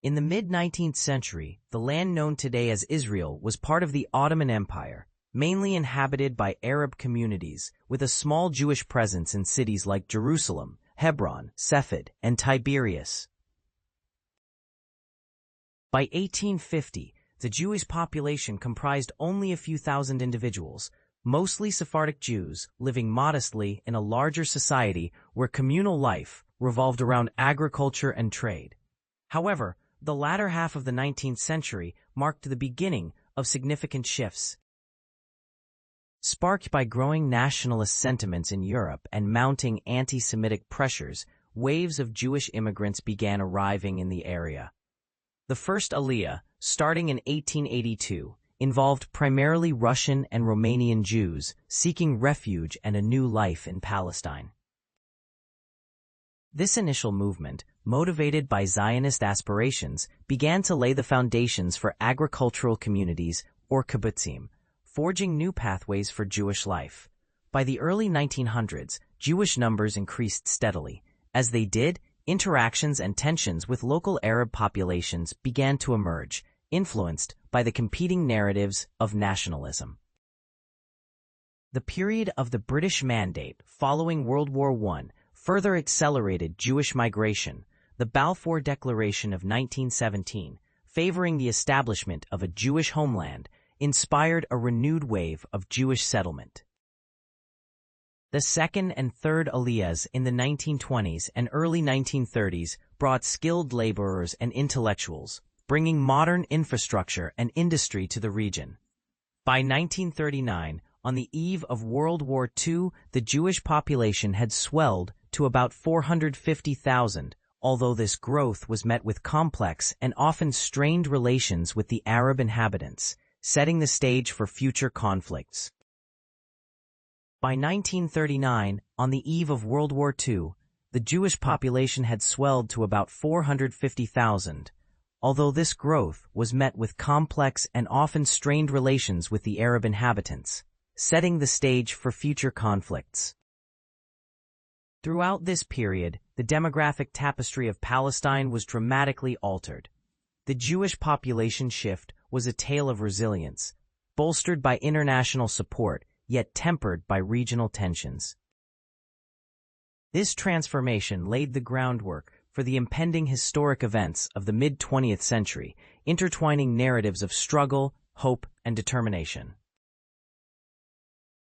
In the mid-19th century, the land known today as Israel was part of the Ottoman Empire, mainly inhabited by Arab communities, with a small Jewish presence in cities like Jerusalem, Hebron, Safed, and Tiberias. By 1850, the Jewish population comprised only a few thousand individuals, mostly Sephardic Jews, living modestly in a larger society where communal life revolved around agriculture and trade. However, the latter half of the 19th century marked the beginning of significant shifts. Sparked by growing nationalist sentiments in Europe and mounting anti-Semitic pressures, waves of Jewish immigrants began arriving in the area. The first Aliyah, starting in 1882, involved primarily Russian and Romanian Jews seeking refuge and a new life in Palestine. This initial movement, motivated by Zionist aspirations, began to lay the foundations for agricultural communities, or kibbutzim, forging new pathways for Jewish life. By the early 1900s, Jewish numbers increased steadily. As they did, interactions and tensions with local Arab populations began to emerge, influenced by the competing narratives of nationalism. The period of the British Mandate following World War I further accelerated Jewish migration. The Balfour Declaration of 1917, favoring the establishment of a Jewish homeland, inspired a renewed wave of Jewish settlement. The second and third Aliyahs in the 1920s and early 1930s brought skilled laborers and intellectuals, bringing modern infrastructure and industry to the region. By 1939, on the eve of World War II, the Jewish population had swelled to about 450,000, although this growth was met with complex and often strained relations with the Arab inhabitants, setting the stage for future conflicts. By 1939, on the eve of World War II, the Jewish population had swelled to about 450,000, although this growth was met with complex and often strained relations with the Arab inhabitants, setting the stage for future conflicts. Throughout this period, the demographic tapestry of Palestine was dramatically altered. The Jewish population shift was a tale of resilience, bolstered by international support, yet tempered by regional tensions. This transformation laid the groundwork for the impending historic events of the mid-20th century, intertwining narratives of struggle, hope, and determination.